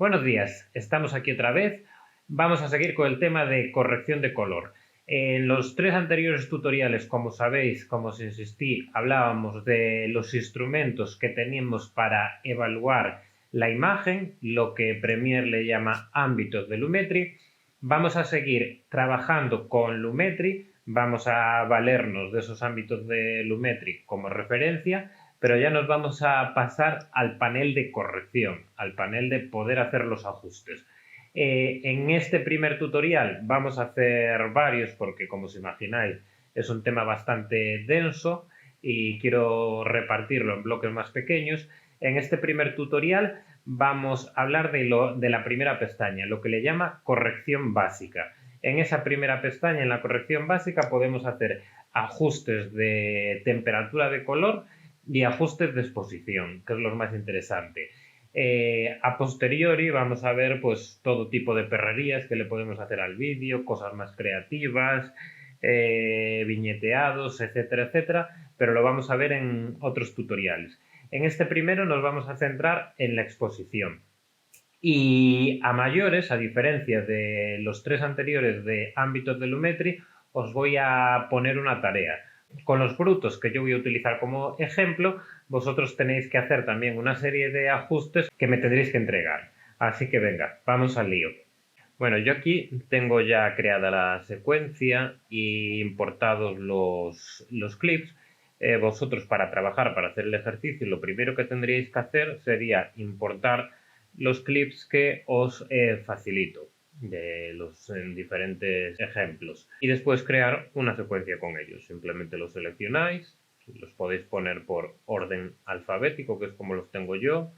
Buenos días, estamos aquí otra vez. Vamos a seguir con el tema de corrección de color. En los tres anteriores tutoriales, como sabéis, como os insistí, hablábamos de los instrumentos que teníamos para evaluar la imagen, lo que Premiere le llama ámbitos de Lumetri. Vamos a seguir trabajando con Lumetri, vamos a valernos de esos ámbitos de Lumetri como referencia, pero ya nos vamos a pasar al panel de corrección, al panel de poder hacer los ajustes. En este primer tutorial vamos a hacer varios porque, como os imagináis, es un tema bastante denso y quiero repartirlo en bloques más pequeños. En este primer tutorial vamos a hablar de la primera pestaña, lo que le llama corrección básica. En esa primera pestaña, en la corrección básica, podemos hacer ajustes de temperatura de color y ajustes de exposición, que es lo más interesante. A posteriori vamos a ver pues todo tipo de perrerías que le podemos hacer al vídeo, cosas más creativas, viñeteados, etcétera, etcétera, pero lo vamos a ver en otros tutoriales. En este primero nos vamos a centrar en la exposición. Y a mayores, a diferencia de los tres anteriores de ámbitos de Lumetri, os voy a poner una tarea. Con los brutos que yo voy a utilizar como ejemplo, vosotros tenéis que hacer también una serie de ajustes que me tendréis que entregar. Así que venga, vamos al lío. Bueno, yo aquí tengo ya creada la secuencia y importados los clips. Vosotros para trabajar, para hacer el ejercicio, lo primero que tendríais que hacer sería importar los clips que os facilito de los diferentes ejemplos y después crear una secuencia con ellos. Simplemente los seleccionáis, los podéis poner por orden alfabético, que es como los tengo yo,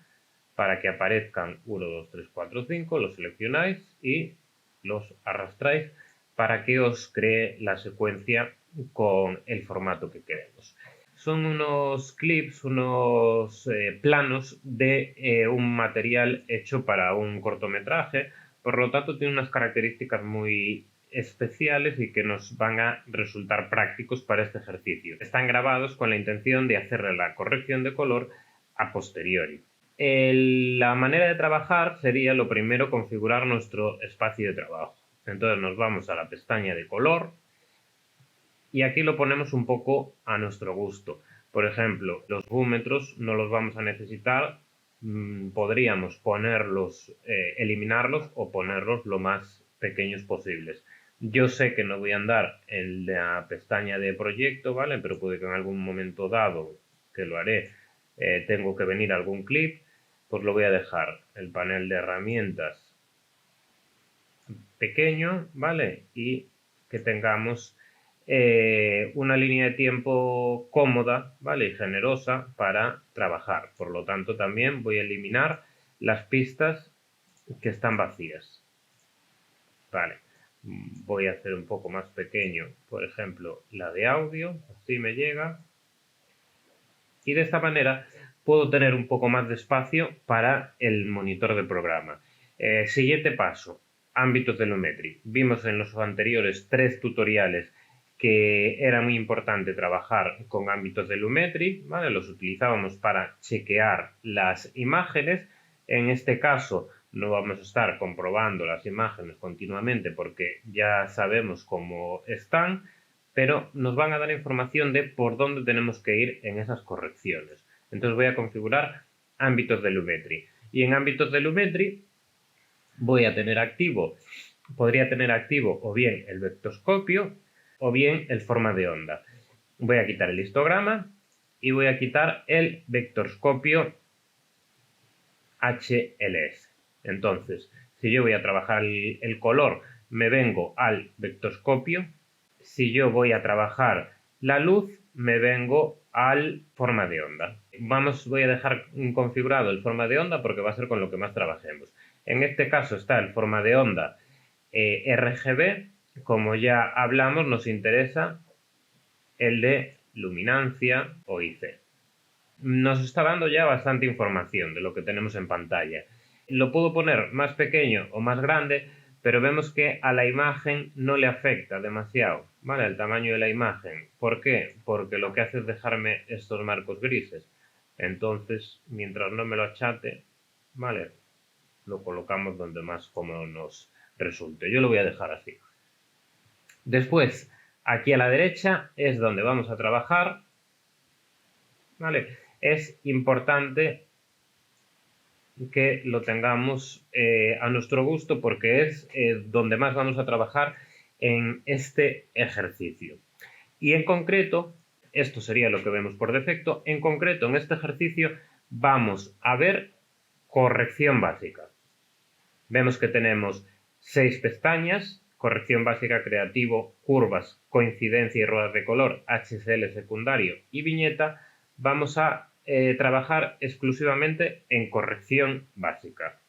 para que aparezcan 1, 2, 3, 4, 5, los seleccionáis y los arrastráis para que os cree la secuencia con el formato que queremos. Son unos clips, unos planos de un material hecho para un cortometraje, por lo tanto tiene unas características muy especiales y que nos van a resultar prácticos para este ejercicio. Están grabados con la intención de hacerle la corrección de color a posteriori. La manera de trabajar sería lo primero configurar nuestro espacio de trabajo. Entonces nos vamos a la pestaña de color y aquí lo ponemos un poco a nuestro gusto. Por ejemplo, los búmetros no los vamos a necesitar, podríamos ponerlos, eliminarlos o ponerlos lo más pequeños posibles. Yo sé que no voy a andar en la pestaña de proyecto, ¿vale? Pero puede que en algún momento dado, que lo haré, tengo que venir a algún clip, pues lo voy a dejar el panel de herramientas pequeño, ¿vale? Y que tengamos una línea de tiempo cómoda, ¿vale? Y generosa para trabajar. Por lo tanto, también voy a eliminar las pistas que están vacías. Vale. Voy a hacer un poco más pequeño, por ejemplo, la de audio, así me llega. Y de esta manera puedo tener un poco más de espacio para el monitor de programa. Siguiente paso, ámbitos de Lumetri. Vimos en los anteriores 3 tutoriales que era muy importante trabajar con ámbitos de Lumetri, ¿vale? Los utilizábamos para chequear las imágenes. En este caso no vamos a estar comprobando las imágenes continuamente porque ya sabemos cómo están, pero nos van a dar información de por dónde tenemos que ir en esas correcciones. Entonces voy a configurar ámbitos de Lumetri. Y en ámbitos de Lumetri voy a tener activo, podría tener activo o bien el vectorscopio o bien el forma de onda. Voy a quitar el histograma y voy a quitar el vectorscopio HLS. Entonces, si yo voy a trabajar el color, me vengo al vectorscopio. Si yo voy a trabajar la luz, me vengo al forma de onda. Voy a dejar configurado el forma de onda porque va a ser con lo que más trabajemos. En este caso está el forma de onda RGB. Como ya hablamos, nos interesa el de luminancia o IC. Nos está dando ya bastante información de lo que tenemos en pantalla. Lo puedo poner más pequeño o más grande, pero vemos que a la imagen no le afecta demasiado, ¿vale? El tamaño de la imagen. ¿Por qué? Porque lo que hace es dejarme estos marcos grises. Entonces, mientras no me lo achate, ¿vale? lo colocamos donde más cómodo nos resulte. Yo lo voy a dejar así. Después, aquí a la derecha es donde vamos a trabajar, ¿vale? Es importante que lo tengamos a nuestro gusto porque es donde más vamos a trabajar en este ejercicio. Y en concreto, esto sería lo que vemos por defecto, en concreto en este ejercicio vamos a ver corrección básica. Vemos que tenemos 6 pestañas, corrección básica, creativo, curvas, coincidencia y ruedas de color, HSL secundario y viñeta. Vamos a trabajar exclusivamente en corrección básica.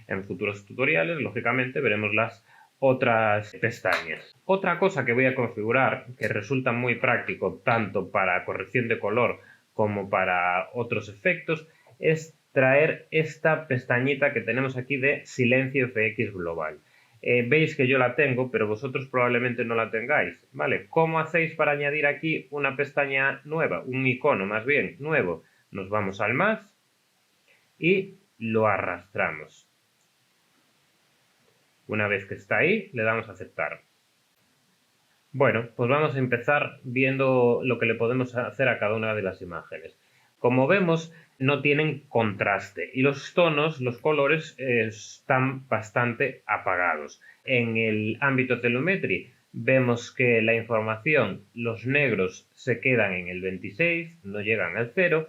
En futuros tutoriales, lógicamente, veremos las otras pestañas. Otra cosa que voy a configurar, que resulta muy práctico tanto para corrección de color como para otros efectos, es traer esta pestañita que tenemos aquí de silencio FX global. Veis que yo la tengo, pero vosotros probablemente no la tengáis, ¿vale? ¿Cómo hacéis para añadir aquí una pestaña nueva? Un icono más bien nuevo. Nos vamos al más y lo arrastramos. Una vez que está ahí, le damos a aceptar. Bueno, pues vamos a empezar viendo lo que le podemos hacer a cada una de las imágenes. Como vemos, no tienen contraste y los tonos, los colores, están bastante apagados. En el ámbito Telumetry vemos que la información, los negros se quedan en el 26, no llegan al 0,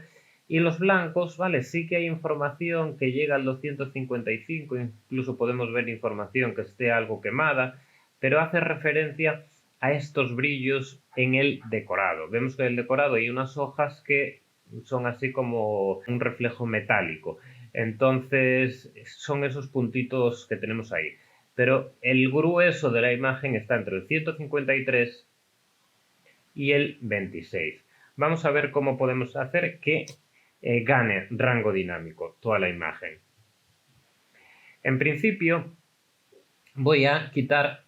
y los blancos, vale, sí que hay información que llega al 255, incluso podemos ver información que esté algo quemada, pero hace referencia a estos brillos en el decorado. Vemos que en el decorado hay unas hojas que son así como un reflejo metálico. Entonces son esos puntitos que tenemos ahí. Pero el grueso de la imagen está entre el 153 y el 26. Vamos a ver cómo podemos hacer que gane rango dinámico toda la imagen. En principio voy a quitar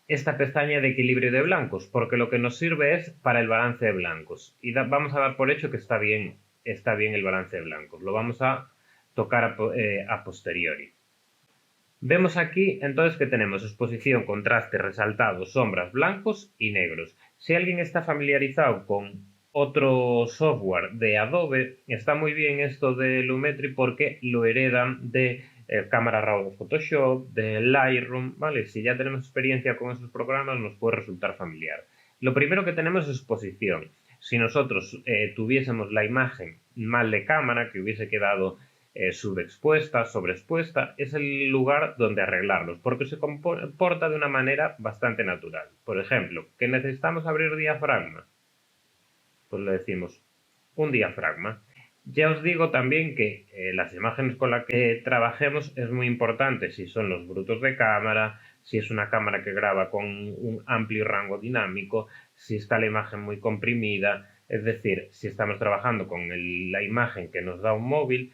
esta pestaña de equilibrio de blancos, porque lo que nos sirve es para el balance de blancos. Y vamos a dar por hecho que está bien el balance de blancos. Lo vamos a tocar a posteriori. Vemos aquí entonces que tenemos exposición, contraste, resaltado, sombras, blancos y negros. Si alguien está familiarizado con otro software de Adobe, está muy bien esto de Lumetri porque lo heredan de cámara RAW de Photoshop, de Lightroom, ¿vale? Si ya tenemos experiencia con esos programas nos puede resultar familiar. Lo primero que tenemos es exposición. Si nosotros tuviésemos la imagen mal de cámara, que hubiese quedado subexpuesta, sobreexpuesta, es el lugar donde arreglarlos, porque se comporta de una manera bastante natural. Por ejemplo, que necesitamos abrir diafragma, pues le decimos un diafragma. Ya os digo también que las imágenes con las que trabajemos es muy importante si son los brutos de cámara, si es una cámara que graba con un amplio rango dinámico, si está la imagen muy comprimida, es decir, si estamos trabajando con la imagen que nos da un móvil,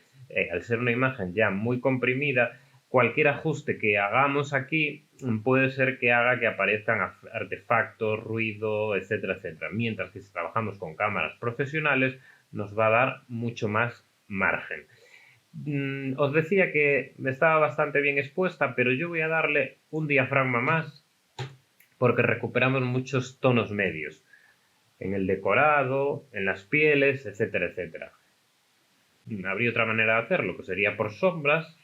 al ser una imagen ya muy comprimida, cualquier ajuste que hagamos aquí puede ser que haga que aparezcan artefactos, ruido, etcétera, etcétera. Mientras que si trabajamos con cámaras profesionales nos va a dar mucho más margen. Os decía que estaba bastante bien expuesta, pero yo voy a darle un diafragma más porque recuperamos muchos tonos medios en el decorado, en las pieles, etcétera, etcétera. Habría otra manera de hacerlo, que sería por sombras,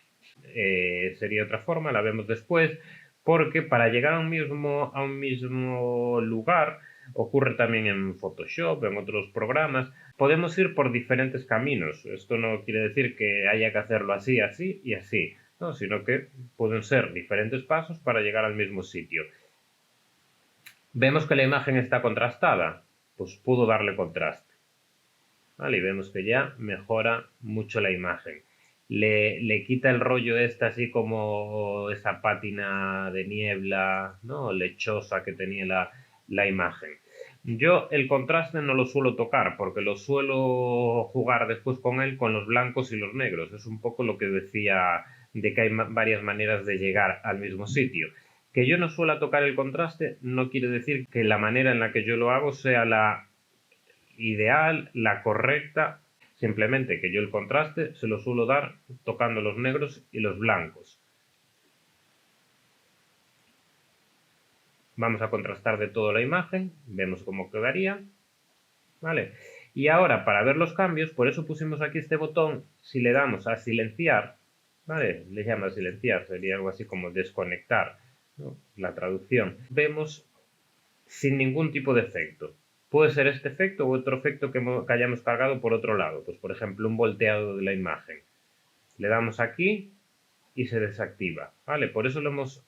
sería otra forma, la vemos después, porque para llegar a un mismo lugar, ocurre también en Photoshop, en otros programas, podemos ir por diferentes caminos. Esto no quiere decir que haya que hacerlo así, así y así, no, sino que pueden ser diferentes pasos para llegar al mismo sitio. Vemos que la imagen está contrastada, pues puedo darle contraste. ¿Vale? Y vemos que ya mejora mucho la imagen. Le quita el rollo así como esa pátina de niebla, ¿no? Lechosa que tenía la imagen. Yo el contraste no lo suelo tocar porque lo suelo jugar después con él con los blancos y los negros. Es un poco lo que decía de que hay varias maneras de llegar al mismo sitio. Que yo no suela tocar el contraste no quiere decir que la manera en la que yo lo hago sea la ideal, la correcta, Simplemente que yo el contraste se lo suelo dar tocando los negros y los blancos. Vamos a contrastar de toda la imagen, vemos cómo quedaría, ¿vale? Y ahora, para ver los cambios, por eso pusimos aquí este botón, si le damos a silenciar, ¿vale? Le llama silenciar, sería algo así como desconectar, ¿no? La traducción. Vemos sin ningún tipo de efecto. Puede ser este efecto u otro efecto que hayamos cargado por otro lado. Pues por ejemplo un volteado de la imagen. Le damos aquí y se desactiva. ¿Vale? Por eso lo hemos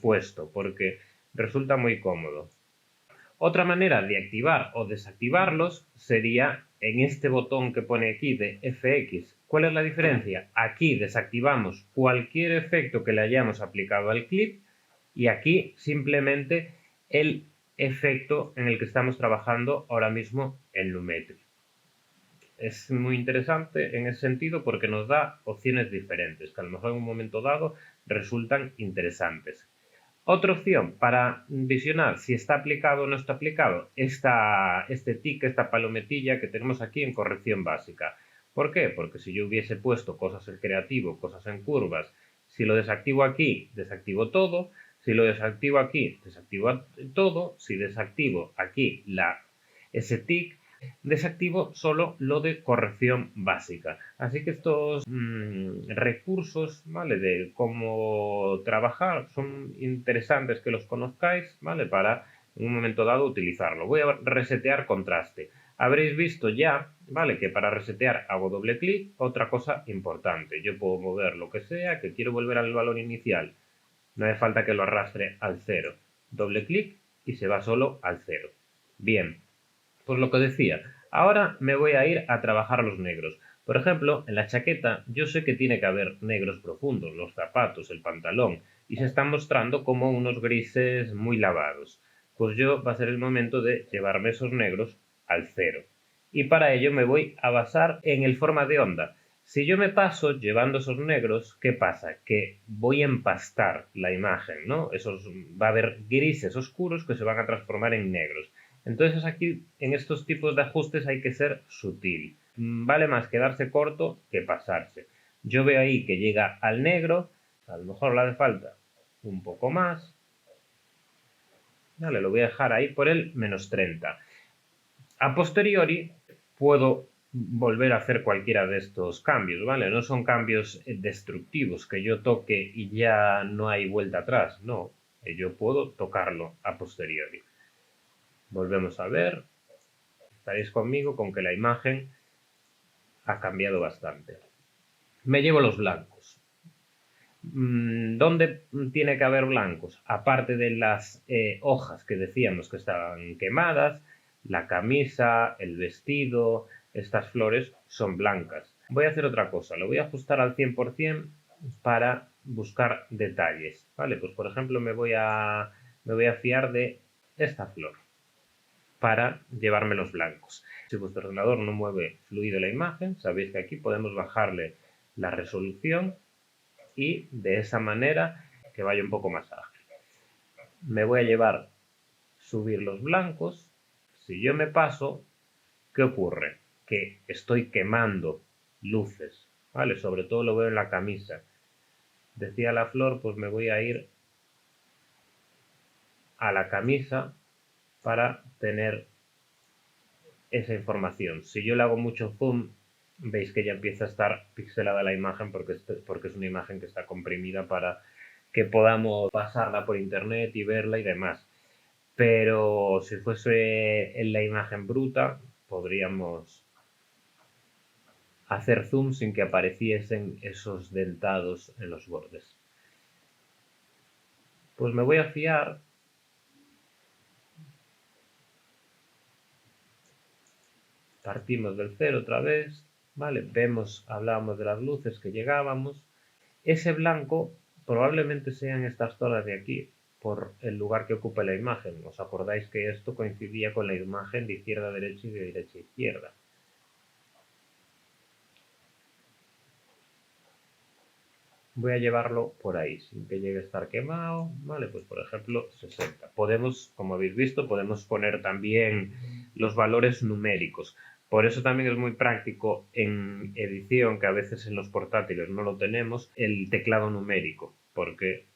puesto, porque resulta muy cómodo. Otra manera de activar o desactivarlos sería en este botón que pone aquí de FX. ¿Cuál es la diferencia? Aquí desactivamos cualquier efecto que le hayamos aplicado al clip y aquí simplemente el efecto en el que estamos trabajando ahora mismo en Lumetri. Es muy interesante en ese sentido porque nos da opciones diferentes que a lo mejor en un momento dado resultan interesantes. Otra opción para visionar si está aplicado o no está aplicado, este tic, esta palometilla que tenemos aquí en corrección básica. ¿Por qué? Porque si yo hubiese puesto cosas en creativo, cosas en curvas, si lo desactivo aquí, desactivo todo. Si lo desactivo aquí, desactivo todo. Si desactivo aquí ese tic, desactivo solo lo de corrección básica. Así que estos recursos, ¿vale? De cómo trabajar son interesantes que los conozcáis, ¿vale? Para en un momento dado utilizarlo. Voy a resetear contraste. Habréis visto ya, ¿vale? Que para resetear hago doble clic. Otra cosa importante, yo puedo mover lo que sea, que quiero volver al valor inicial. No hace falta que lo arrastre al 0. Doble clic y se va solo al 0. Bien, pues lo que decía, ahora me voy a ir a trabajar los negros. Por ejemplo, en la chaqueta yo sé que tiene que haber negros profundos, los zapatos, el pantalón, y se están mostrando como unos grises muy lavados. Pues yo va a ser el momento de llevarme esos negros al 0. Y para ello me voy a basar en el forma de onda. Si yo me paso llevando esos negros, ¿qué pasa? Que voy a empastar la imagen, ¿no? Va a haber grises oscuros que se van a transformar en negros. Entonces aquí en estos tipos de ajustes hay que ser sutil. Vale más quedarse corto que pasarse. Yo veo ahí que llega al negro, a lo mejor le hace falta un poco más. Vale, lo voy a dejar ahí por el -30. A posteriori puedo volver a hacer cualquiera de estos cambios, ¿vale? No son cambios destructivos, que yo toque y ya no hay vuelta atrás, no. Yo puedo tocarlo a posteriori. Volvemos a ver. Estaréis conmigo con que la imagen ha cambiado bastante. Me llevo los blancos. ¿Dónde tiene que haber blancos? Aparte de las hojas que decíamos que estaban quemadas, la camisa, el vestido, estas flores son blancas. Voy a hacer otra cosa, lo voy a ajustar al 100% para buscar detalles, ¿vale? Pues por ejemplo me voy a fiar de esta flor para llevarme los blancos. Si vuestro ordenador no mueve fluido la imagen, sabéis que aquí podemos bajarle la resolución y de esa manera que vaya un poco más ágil. Me voy a llevar subir los blancos. Si yo me paso, ¿qué ocurre? Que estoy quemando luces, ¿vale? Sobre todo lo veo en la camisa. Decía la flor, pues me voy a ir a la camisa para tener esa información. Si yo le hago mucho zoom, veis que ya empieza a estar pixelada la imagen porque es una imagen que está comprimida para que podamos pasarla por internet y verla y demás. Pero si fuese en la imagen bruta, podríamos hacer zoom sin que apareciesen esos dentados en los bordes. Pues me voy a fiar partimos del 0 otra vez, ¿vale? Hablábamos de las luces que llegábamos. Ese blanco probablemente sea en estas zonas de aquí, por el lugar que ocupa la imagen. ¿Os acordáis que esto coincidía con la imagen de izquierda a derecha y de derecha a izquierda? Voy a llevarlo por ahí, sin que llegue a estar quemado, ¿vale? Pues por ejemplo 60. Podemos, como habéis visto, podemos poner también los valores numéricos. Por eso también es muy práctico en edición, que a veces en los portátiles no lo tenemos, el teclado numérico, porque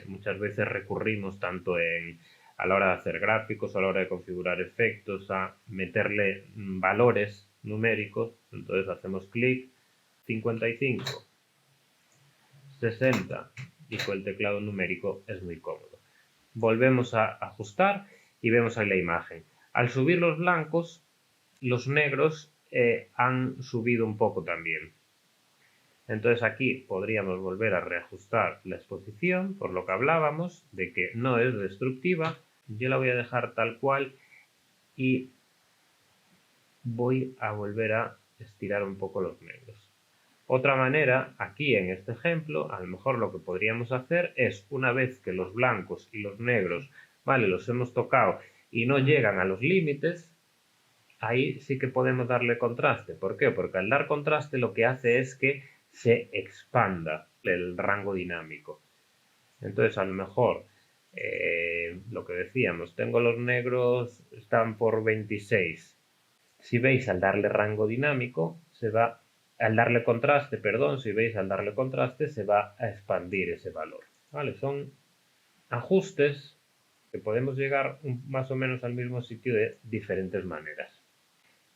muchas veces recurrimos tanto a la hora de hacer gráficos, a la hora de configurar efectos, a meterle valores numéricos. Entonces hacemos clic, 55, 60, y con el teclado numérico es muy cómodo. Volvemos a ajustar y vemos ahí la imagen. Al subir los blancos, los negros han subido un poco también. Entonces aquí podríamos volver a reajustar la exposición, por lo que hablábamos, de que no es destructiva. Yo la voy a dejar tal cual y voy a volver a estirar un poco los negros. Otra manera, aquí en este ejemplo, a lo mejor lo que podríamos hacer es, una vez que los blancos y los negros, vale, los hemos tocado y no llegan a los límites, ahí sí que podemos darle contraste. ¿Por qué? Porque al dar contraste lo que hace es que se expanda el rango dinámico. Entonces, a lo mejor, lo que decíamos, tengo los negros, están por 26. Si veis, al darle rango dinámico, al darle contraste, perdón, si veis, al darle contraste, se va a expandir ese valor. ¿Vale? Son ajustes que podemos llegar más o menos al mismo sitio de diferentes maneras.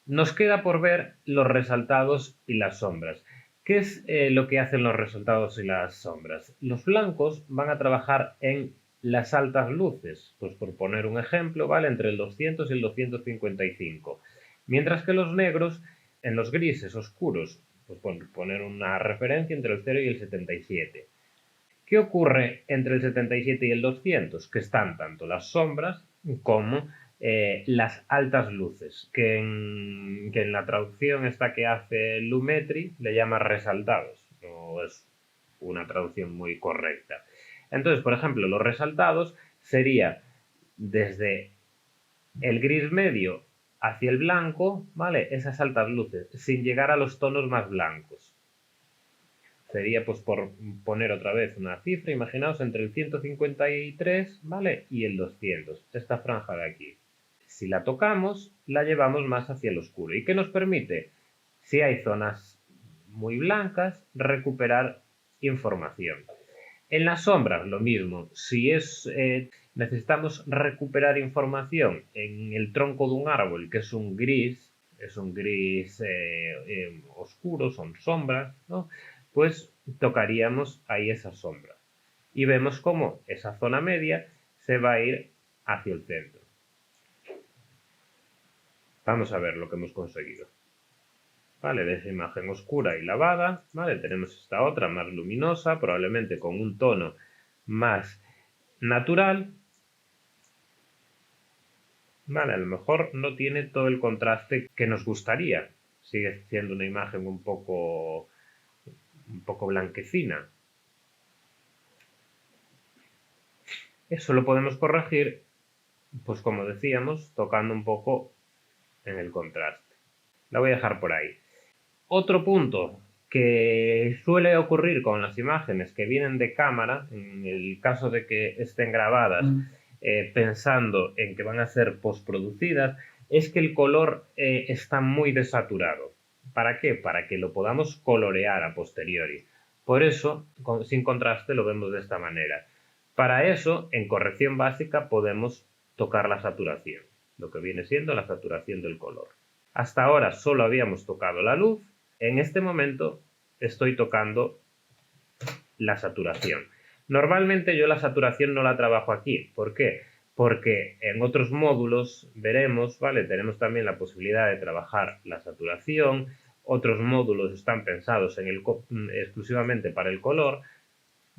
Nos queda por ver los resaltados y las sombras. ¿Qué es lo que hacen los resaltados y las sombras? Los blancos van a trabajar en las altas luces, pues por poner un ejemplo, ¿vale? Entre el 200 y el 255. Mientras que los negros, en los grises oscuros, pues por poner una referencia, entre el 0 y el 77. ¿Qué ocurre entre el 77 y el 200? Que están tanto las sombras como las altas luces, que en la traducción esta que hace Lumetri le llama resaltados. No es una traducción muy correcta. Entonces, por ejemplo, los resaltados sería desde el gris medio hacia el blanco, ¿vale? Esas altas luces, sin llegar a los tonos más blancos. Sería, pues por poner otra vez una cifra, imaginaos entre el 153, ¿vale? Y el 200, esta franja de aquí. Si la tocamos, la llevamos más hacia el oscuro. ¿Y qué nos permite? Si hay zonas muy blancas, recuperar información. En las sombras, lo mismo. Si necesitamos recuperar información en el tronco de un árbol, que es un gris oscuro, son sombras, ¿no? Pues tocaríamos ahí esas sombras. Y vemos cómo esa zona media se va a ir hacia el centro. Vamos a ver lo que hemos conseguido. ¿Vale? De esa imagen oscura y lavada, ¿vale? Tenemos esta otra más luminosa, probablemente con un tono más natural. ¿Vale? A lo mejor no tiene todo el contraste que nos gustaría. Sigue siendo una imagen un poco blanquecina. Eso lo podemos corregir, pues como decíamos, tocando un poco en el contraste. La voy a dejar por ahí. Otro punto que suele ocurrir con las imágenes que vienen de cámara, en el caso de que estén grabadas pensando en que van a ser postproducidas, es que el color está muy desaturado. ¿Para qué? Para que lo podamos colorear a posteriori. Por eso, sin contraste, lo vemos de esta manera. Para eso, en corrección básica, podemos tocar la saturación, lo que viene siendo la saturación del color. Hasta ahora solo habíamos tocado la luz. En este momento estoy tocando la saturación. Normalmente yo la saturación no la trabajo aquí. ¿Por qué? Porque en otros módulos veremos, ¿vale? Tenemos también la posibilidad de trabajar la saturación. Otros módulos están pensados exclusivamente para el color.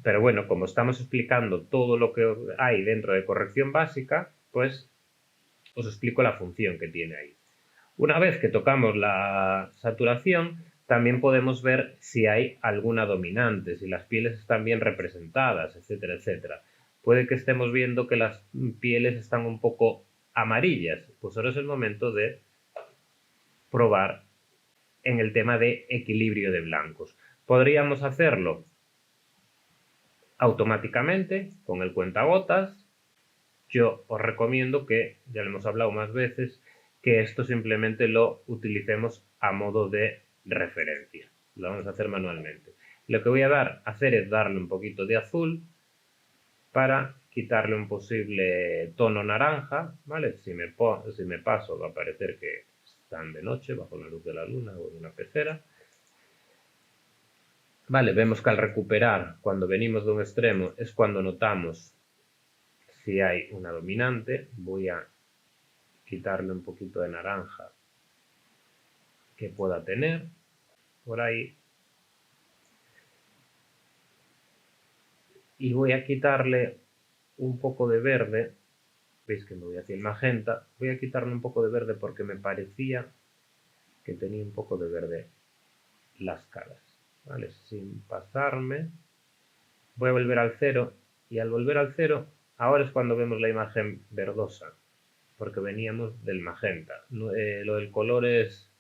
Pero bueno, como estamos explicando todo lo que hay dentro de corrección básica, pues os explico la función que tiene ahí. Una vez que tocamos la saturación, también podemos ver si hay alguna dominante, si las pieles están bien representadas, etcétera, etcétera. Puede que estemos viendo que las pieles están un poco amarillas, pues ahora es el momento de probar en el tema de equilibrio de blancos. Podríamos hacerlo automáticamente con el cuentagotas. Yo os recomiendo que, ya lo hemos hablado más veces, que esto simplemente lo utilicemos a modo de referencia. Lo vamos a hacer manualmente. Lo que voy a hacer es darle un poquito de azul para quitarle un posible tono naranja, ¿vale? Si me paso va a parecer que están de noche bajo la luz de la luna o en una pecera. Vale, vemos que al recuperar, cuando venimos de un extremo, es cuando notamos si hay una dominante. Voy a quitarle un poquito de naranja que pueda tener por ahí. Y voy a quitarle un poco de verde. Veis que me voy hacia el magenta. Voy a quitarle un poco de verde porque me parecía que tenía un poco de verde las caras. ¿Vale? Sin pasarme. Voy a volver al 0. Y al volver al 0, ahora es cuando vemos la imagen verdosa. Porque veníamos del magenta. Lo del color es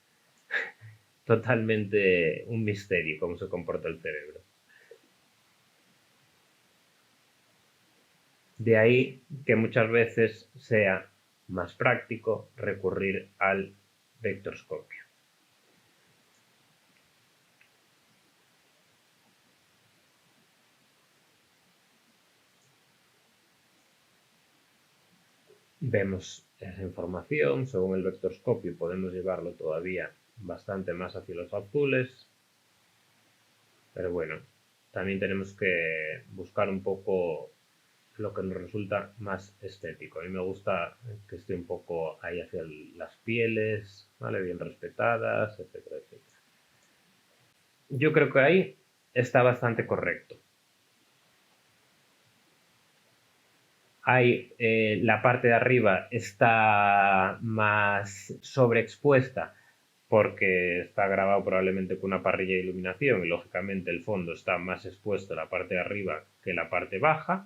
totalmente un misterio cómo se comporta el cerebro. De ahí que muchas veces sea más práctico recurrir al vectorscopio. Vemos esa información, según el vectorscopio podemos llevarlo todavía bastante más hacia los azules, pero bueno, también tenemos que buscar un poco lo que nos resulta más estético. A mí me gusta que esté un poco ahí hacia las pieles, ¿vale? Bien respetadas, etcétera, etcétera. Yo creo que ahí está bastante correcto. La parte de arriba está más sobreexpuesta porque está grabado probablemente con una parrilla de iluminación y lógicamente el fondo está más expuesto a la parte de arriba que la parte baja.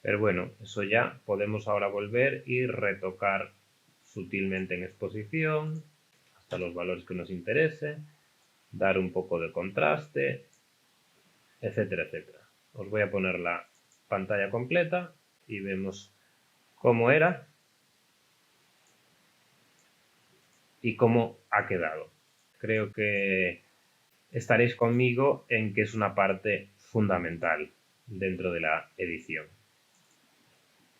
Pero bueno, eso ya podemos ahora volver y retocar sutilmente en exposición hasta los valores que nos interese, dar un poco de contraste, etcétera, etcétera. Os voy a poner la pantalla completa y vemos cómo era y cómo ha quedado. Creo que estaréis conmigo en que es una parte fundamental dentro de la edición.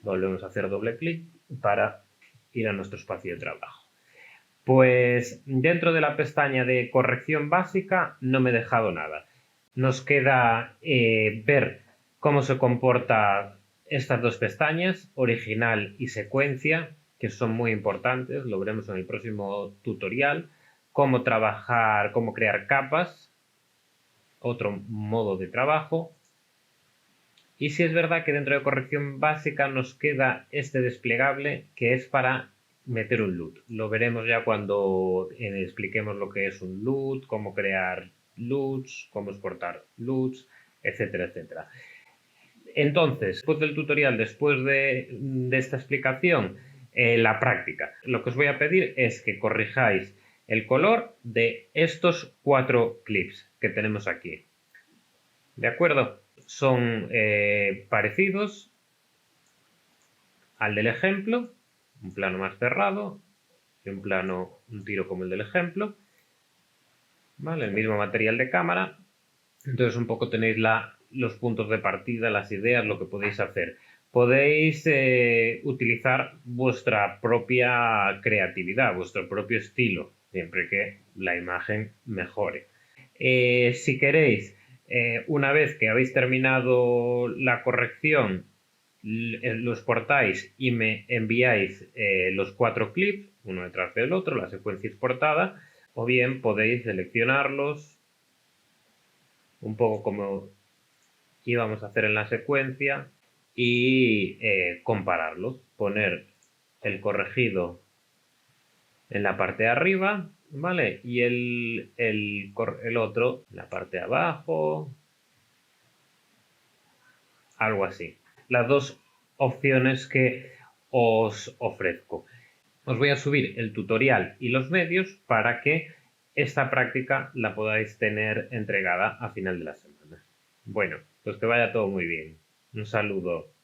Volvemos a hacer doble clic para ir a nuestro espacio de trabajo. Pues dentro de la pestaña de corrección básica no me he dejado nada. Nos queda ver cómo se comporta estas dos pestañas, original y secuencia, que son muy importantes, lo veremos en el próximo tutorial. Cómo trabajar, cómo crear capas, otro modo de trabajo. Y si es verdad que dentro de corrección básica nos queda este desplegable que es para meter un LUT. Lo veremos ya cuando expliquemos lo que es un LUT, cómo crear LUTs, cómo exportar LUTs, etcétera, etcétera. Entonces, después del tutorial, después de esta explicación, la práctica. Lo que os voy a pedir es que corrijáis el color de estos 4 clips que tenemos aquí. ¿De acuerdo? Son parecidos al del ejemplo, un plano más cerrado y un tiro como el del ejemplo, ¿vale? El mismo material de cámara. Entonces un poco tenéis los puntos de partida, las ideas, lo que podéis hacer. Podéis utilizar vuestra propia creatividad, vuestro propio estilo, siempre que la imagen mejore. Si queréis, una vez que habéis terminado la corrección, lo exportáis y me enviáis los 4 clips, uno detrás del otro, la secuencia exportada, o bien podéis seleccionarlos, un poco como íbamos a hacer en la secuencia, y compararlos, poner el corregido en la parte de arriba, ¿vale? Y el otro en la parte de abajo, algo así. Las dos opciones que os ofrezco. Os voy a subir el tutorial y los medios para que esta práctica la podáis tener entregada a final de la semana. Bueno, pues que vaya todo muy bien. Un saludo.